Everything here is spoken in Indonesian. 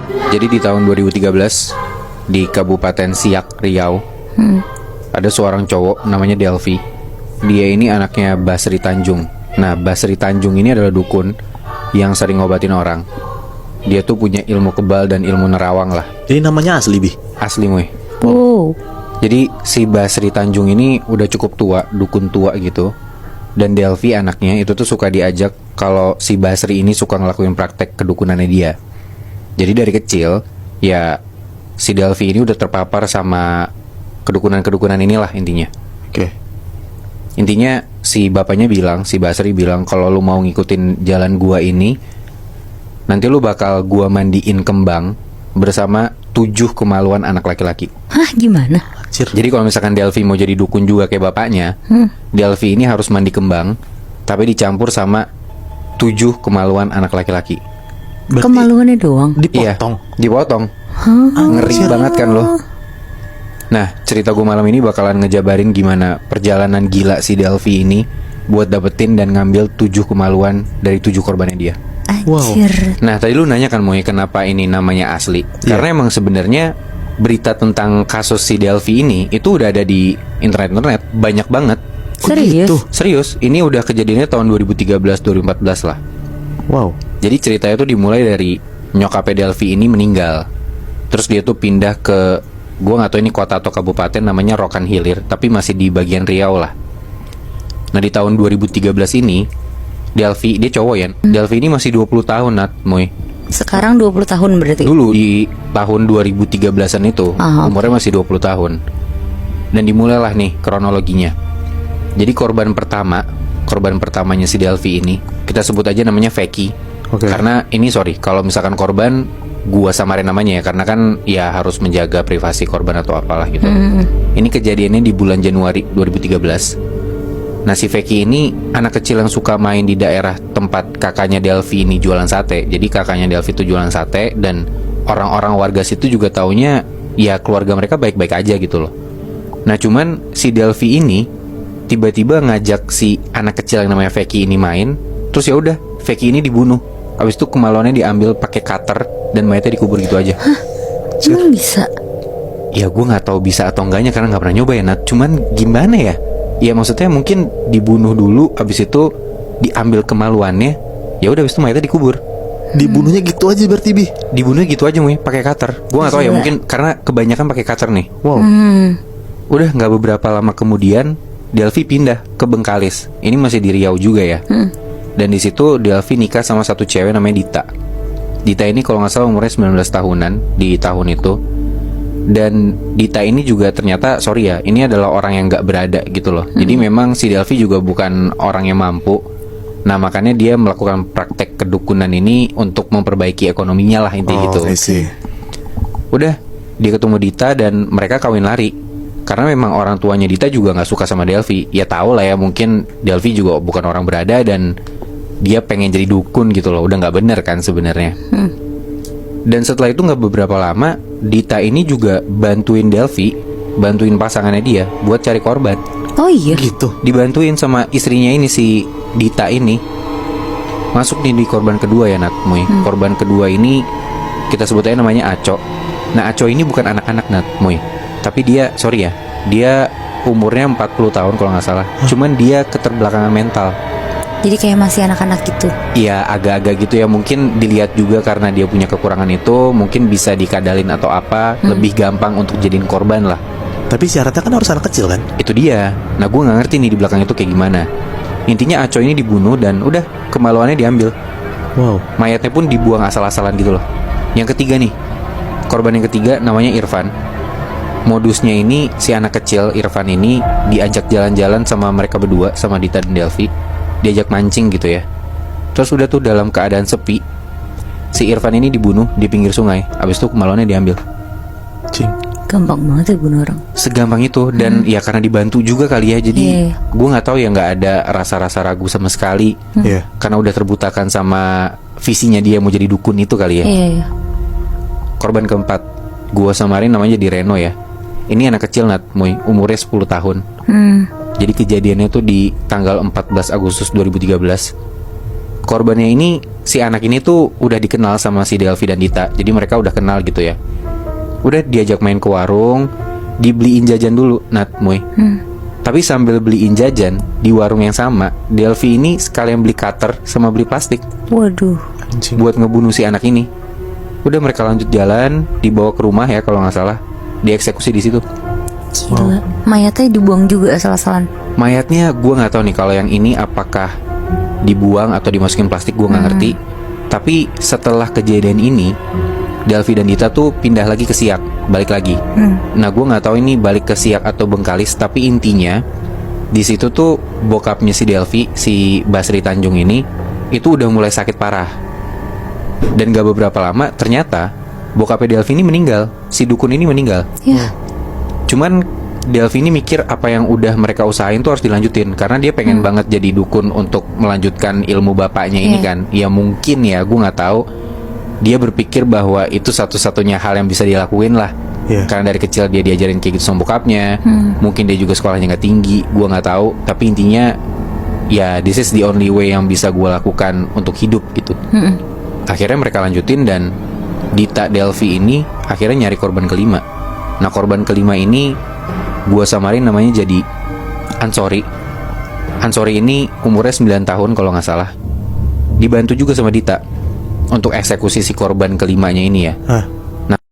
Jadi di tahun 2013 di Kabupaten Siak, Riau, ada seorang cowok namanya Delvi. Dia ini anaknya Basri Tanjung. Nah, Basri Tanjung ini adalah dukun yang sering ngobatin orang. Dia tuh punya ilmu kebal dan ilmu nerawang lah. Jadi namanya asli, Bi? Asli, Moy. Oh. Jadi si Basri Tanjung ini udah cukup tua, dukun tua gitu. Dan Delvi anaknya itu tuh suka diajak kalau si Basri ini suka ngelakuin praktek kedukunannya dia. Jadi dari kecil, ya si Delvi ini udah terpapar sama kedukunan-kedukunan inilah intinya. Oke. Intinya si bapaknya bilang, si Basri bilang kalau lu mau ngikutin jalan gua ini, nanti lu bakal gua mandiin kembang bersama 7 kemaluan anak laki-laki. Hah, gimana? Anjir. Jadi kalau misalkan Delvi mau jadi dukun juga kayak bapaknya, Delvi ini harus mandi kembang, tapi dicampur sama 7 kemaluan anak laki-laki. Berarti Kemaluannya doang. dipotong. Iya, dipotong. Ngeri banget kan loh. Nah, cerita gue malam ini bakalan ngejabarin gimana perjalanan gila si Delvi ini buat dapetin dan ngambil 7 kemaluan dari 7 korbannya dia. Anjir. Nah, tadi lu nanya kan Moy, kenapa ini namanya asli? Karena emang sebenarnya berita tentang kasus si Delvi ini itu udah ada di internet banyak banget. Serius? gitu? Serius, ini udah kejadiannya tahun 2013-2014 lah. Wow. Jadi ceritanya tuh dimulai dari nyokapnya Delvi ini meninggal. Terus dia tuh pindah ke, gue gak tahu ini kota atau kabupaten, namanya Rokan Hilir, tapi masih di bagian Riau lah. Nah di tahun 2013 ini Delvi, dia cowok ya, Delvi ini masih 20 tahun Nat, Moy. Sekarang 20 tahun berarti. Dulu di tahun 2013an itu umurnya masih 20 tahun. Dan dimulailah nih kronologinya. Jadi korban pertamanya si Delvi ini, kita sebut aja namanya Feki. Oke. Karena ini kalau misalkan korban gua samarin namanya ya, karena kan ya harus menjaga privasi korban atau apalah gitu. Ini kejadiannya di bulan Januari 2013. Nah si Feki ini anak kecil yang suka main di daerah tempat kakaknya Delvi ini jualan sate. Jadi kakaknya Delvi itu jualan sate, dan orang-orang warga situ juga taunya ya keluarga mereka baik-baik aja gitu loh. Nah cuman si Delvi ini tiba-tiba ngajak si anak kecil yang namanya Feki ini main. Terus ya udah, Feki ini dibunuh. Habis itu kemaluannya diambil pakai cutter dan mayatnya dikubur gitu aja. Hah? Emang bisa? Ya gue nggak tahu bisa atau enggaknya karena nggak pernah nyoba ya Nat. Cuman gimana ya? Ya maksudnya mungkin dibunuh dulu, habis itu diambil kemaluannya, ya udah habis itu mayatnya dikubur. Dibunuhnya gitu aja berarti, Bi? Dibunuhnya gitu aja Moy, pakai cutter. Gue nggak tahu ya, mungkin karena kebanyakan pakai cutter nih. Wow. Udah nggak beberapa lama kemudian Delvi pindah ke Bengkalis. Ini masih di Riau juga ya. Dan di situ Delvi nikah sama satu cewek namanya Dita. Dita ini kalau nggak salah umurnya 19 tahunan di tahun itu. Dan Dita ini juga ternyata, ini adalah orang yang nggak berada gitu loh. Jadi memang si Delvi juga bukan orang yang mampu. Nah makanya dia melakukan praktek kedukunan ini untuk memperbaiki ekonominya lah intinya gitu. I see. Udah, dia ketemu Dita dan mereka kawin lari. Karena memang orang tuanya Dita juga nggak suka sama Delvi. Ya tahu lah ya, mungkin Delvi juga bukan orang berada dan dia pengen jadi dukun gitu loh. Udah nggak bener kan sebenarnya. Dan setelah itu nggak beberapa lama, Dita ini juga bantuin Delvi, bantuin pasangannya dia buat cari korban. Oh iya? Gitu. Dibantuin sama istrinya ini, si Dita ini. Masuk nih di korban kedua ya Nat, Moy. Korban kedua ini kita sebut aja namanya Aco. Nah Aco ini bukan anak-anak Nat, Moy. Tapi dia, dia umurnya 40 tahun kalau nggak salah. Cuman dia keterbelakangan mental. Jadi kayak masih anak-anak gitu. Iya agak-agak gitu ya. Mungkin dilihat juga karena dia punya kekurangan itu, mungkin bisa dikadalin atau apa, lebih gampang untuk jadiin korban lah. Tapi syaratnya kan harus anak kecil kan? Itu dia. Nah gue gak ngerti nih di belakang itu kayak gimana. Intinya Aco ini dibunuh dan udah kemaluannya diambil. Wow. Mayatnya pun dibuang asal-asalan gitu loh. Yang ketiga nih, korban yang ketiga namanya Irfan. Modusnya ini si anak kecil Irfan ini diajak jalan-jalan sama mereka berdua, sama Dita dan Delvi. Diajak mancing gitu ya. Terus udah tuh dalam keadaan sepi, si Irfan ini dibunuh di pinggir sungai. Habis itu kemaluannya diambil. Cing. Gampang banget ya bunuh orang. Segampang itu. Dan ya karena dibantu juga kali ya. Jadi gue gak tahu ya, gak ada rasa-rasa ragu sama sekali. Karena udah terbutakan sama visinya dia mau jadi dukun itu kali ya. Korban keempat gue samarin namanya jadi Reno ya. Ini anak kecil Nat, umurnya 10 tahun. Jadi kejadiannya tuh di tanggal 14 Agustus 2013. korbannya ini, si anak ini tuh udah dikenal sama si Delvi dan Dita. Jadi mereka udah kenal gitu ya. Udah diajak main ke warung, dibeliin jajan dulu, Nat, Moy. Tapi sambil beliin jajan di warung yang sama, Delvi ini sekalian beli cutter sama beli plastik Waduh. Anjing. buat ngebunuh si anak ini. Udah mereka lanjut jalan, dibawa ke rumah ya kalau nggak salah, dieksekusi di situ. Gila. Mayatnya dibuang juga asal-asalan. Mayatnya gue nggak tahu nih kalau yang ini apakah dibuang atau dimasukin plastik, gue nggak ngerti. Tapi setelah kejadian ini, Delvi dan Dita tuh pindah lagi ke Siak, balik lagi. Nah gue nggak tahu ini balik ke Siak atau Bengkalis, tapi intinya di situ tuh bokapnya si Delvi, si Basri Tanjung ini, itu udah mulai sakit parah. Dan gak beberapa lama ternyata bokapnya Delvi ini meninggal, si dukun ini meninggal. Ya. Cuman Delvi ini mikir apa yang udah mereka usahain tuh harus dilanjutin, karena dia pengen banget jadi dukun untuk melanjutkan ilmu bapaknya ini kan. Ya mungkin ya, gue nggak tahu. Dia berpikir bahwa itu satu-satunya hal yang bisa dilakuin lah. Karena dari kecil dia diajarin kayak gitu sama bokapnya. Mungkin dia juga sekolahnya nggak tinggi, gue nggak tahu. Tapi intinya ya this is the only way yang bisa gue lakukan untuk hidup gitu. Akhirnya mereka lanjutin dan Dita Delvi ini akhirnya nyari korban kelima. Nah korban kelima ini gua samarin namanya jadi Ansori. Ansori ini umurnya 9 tahun kalau nggak salah. Dibantu juga sama Dita untuk eksekusi si korban kelimanya ini ya.